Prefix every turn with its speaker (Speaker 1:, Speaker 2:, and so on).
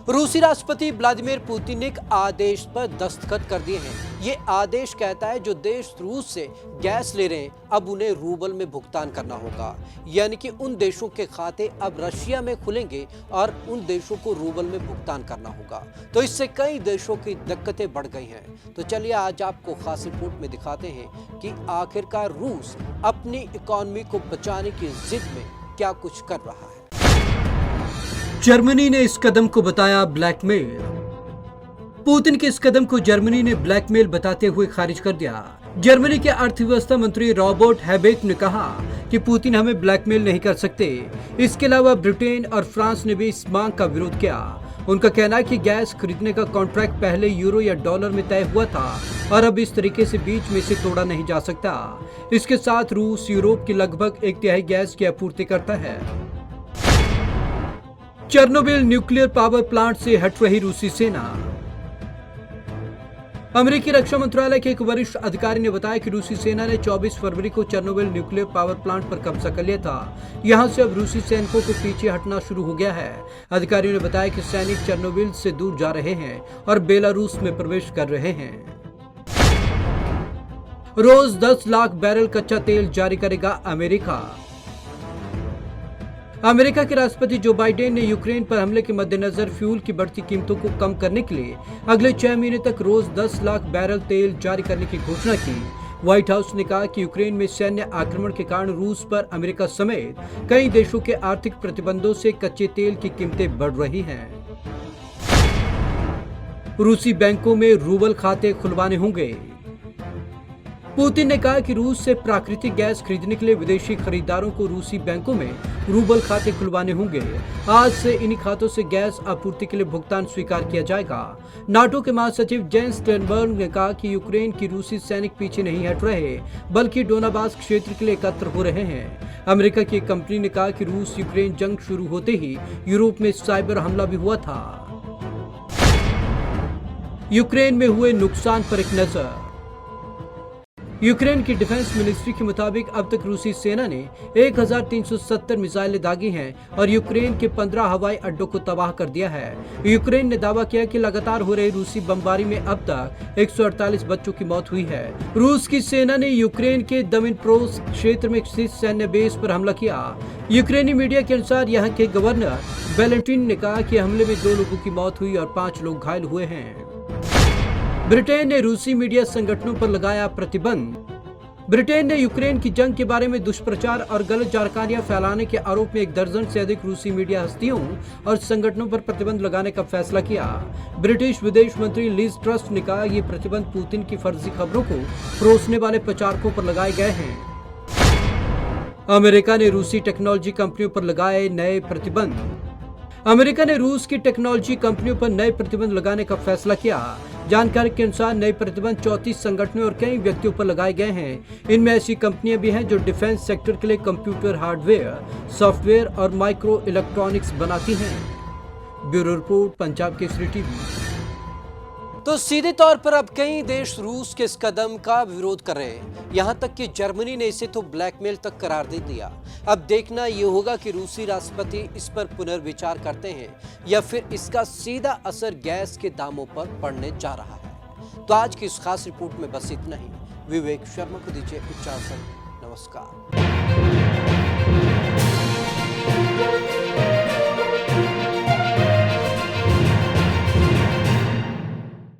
Speaker 1: रूसी राष्ट्रपति Vladimir Putin ने एक आदेश पर दस्तखत कर दिए हैं। ये आदेश कहता है जो देश रूस से गैस ले रहे हैं अब उन्हें रूबल में भुगतान करना होगा, यानी कि उन देशों के खाते अब रशिया में खुलेंगे और उन देशों को रूबल में भुगतान करना होगा। तो इससे कई देशों की दिक्कतें बढ़ गई हैं। तो चलिए आज आपको खास रिपोर्ट में दिखाते हैं कि आखिरकार रूस अपनी इकोनॉमी को बचाने की जिद में क्या कुछ कर रहा है। जर्मनी ने इस कदम को बताया ब्लैकमेल। पुतिन के इस कदम को जर्मनी ने ब्लैकमेल बताते हुए खारिज कर दिया। जर्मनी के अर्थव्यवस्था मंत्री रॉबर्ट हैबेक ने कहा कि पुतिन हमें ब्लैकमेल नहीं कर सकते। इसके अलावा ब्रिटेन और फ्रांस ने भी इस मांग का विरोध किया। उनका कहना है कि गैस खरीदने का कॉन्ट्रैक्ट पहले यूरो या डॉलर में तय हुआ था और अब इस तरीके से बीच में से तोड़ा नहीं जा सकता। इसके साथ रूस यूरोप की लगभग 1/3 गैस की आपूर्ति करता है। चेर्नोबिल न्यूक्लियर पावर प्लांट से हट रही रूसी सेना। अमेरिकी रक्षा मंत्रालय के एक वरिष्ठ अधिकारी ने बताया कि रूसी सेना ने 24 फरवरी को चेर्नोबिल न्यूक्लियर पावर प्लांट पर कब्जा कर लिया था। यहां से अब रूसी सैनिकों को पीछे हटना शुरू हो गया है। अधिकारियों ने बताया कि सैनिक चेर्नोबिल से दूर जा रहे हैं और बेलारूस में प्रवेश कर रहे हैं। रोज 10 लाख बैरल कच्चा तेल जारी करेगा अमेरिका। अमेरिका के राष्ट्रपति जो बाइडेन ने यूक्रेन पर हमले के मद्देनजर फ्यूल की बढ़ती कीमतों को कम करने के लिए अगले 6 महीने तक रोज 10 लाख बैरल तेल जारी करने की घोषणा की। व्हाइट हाउस ने कहा कि यूक्रेन में सैन्य आक्रमण के कारण रूस पर अमेरिका समेत कई देशों के आर्थिक प्रतिबंधों से कच्चे तेल की कीमतें बढ़ रही हैं। रूसी बैंकों में रूबल खाते खुलवाने होंगे। पुतिन ने कहा कि रूस से प्राकृतिक गैस खरीदने के लिए विदेशी खरीदारों को रूसी बैंकों में रूबल खाते खुलवाने होंगे। आज से इन्हीं खातों से गैस आपूर्ति के लिए भुगतान स्वीकार किया जाएगा। नाटो के महासचिव जेंस स्टोलटनबर्ग ने कहा कि यूक्रेन की रूसी सैनिक पीछे नहीं हट रहे बल्कि डोनाबास क्षेत्र के लिए एकत्र हो रहे हैं। अमेरिका की एक कंपनी ने कहा कि रूस यूक्रेन जंग शुरू होते ही यूरोप में साइबर हमला भी हुआ था। यूक्रेन में हुए नुकसान पर एक नजर। यूक्रेन की डिफेंस मिनिस्ट्री के मुताबिक अब तक रूसी सेना ने 1370 मिसाइलें दागी हैं और यूक्रेन के 15 हवाई अड्डों को तबाह कर दिया है। यूक्रेन ने दावा किया कि लगातार हो रही रूसी बमबारी में अब तक 148 बच्चों की मौत हुई है। रूस की सेना ने यूक्रेन के दमिनप्रोस क्षेत्र में स्थित सैन्य बेस पर हमला किया। यूक्रेनी मीडिया के अनुसार यहाँ के गवर्नर वैलेंटिन ने कहा कि हमले में 2 लोगों की मौत हुई और 5 लोग घायल हुए हैं। ब्रिटेन ने रूसी मीडिया संगठनों पर लगाया प्रतिबंध। ब्रिटेन ने यूक्रेन की जंग के बारे में दुष्प्रचार और गलत जानकारियां फैलाने के आरोप में 1 दर्जन से अधिक रूसी मीडिया हस्तियों और संगठनों पर प्रतिबंध लगाने का फैसला किया। ब्रिटिश विदेश मंत्री लिज ट्रस ने कहा ये प्रतिबंध पुतिन की फर्जी खबरों को परोसने वाले प्रचारकों पर लगाए गए हैं। अमेरिका ने रूसी टेक्नोलॉजी कंपनियों पर लगाए नए प्रतिबंध। अमेरिका ने रूस की टेक्नोलॉजी कंपनियों पर नए प्रतिबंध लगाने का फैसला किया। जानकारी के अनुसार नए प्रतिबंध 34 संगठनों और कई व्यक्तियों पर लगाए गए हैं। इनमें ऐसी कंपनियां भी हैं जो डिफेंस सेक्टर के लिए कंप्यूटर हार्डवेयर, सॉफ्टवेयर और माइक्रो इलेक्ट्रॉनिक्स बनाती हैं। Bureau report, Punjab Kesari TV. तो सीधे तौर पर अब कई देश रूस के इस कदम का विरोध कर रहे हैं। यहां तक कि जर्मनी ने इसे तो ब्लैकमेल तक करार दे दिया। अब देखना ये होगा कि रूसी राष्ट्रपति इस पर पुनर्विचार करते हैं या फिर इसका सीधा असर गैस के दामों पर पड़ने जा रहा है। तो आज की इस खास रिपोर्ट में बस इतना ही। विवेक शर्मा को दीजिए इजाजत। नमस्कार।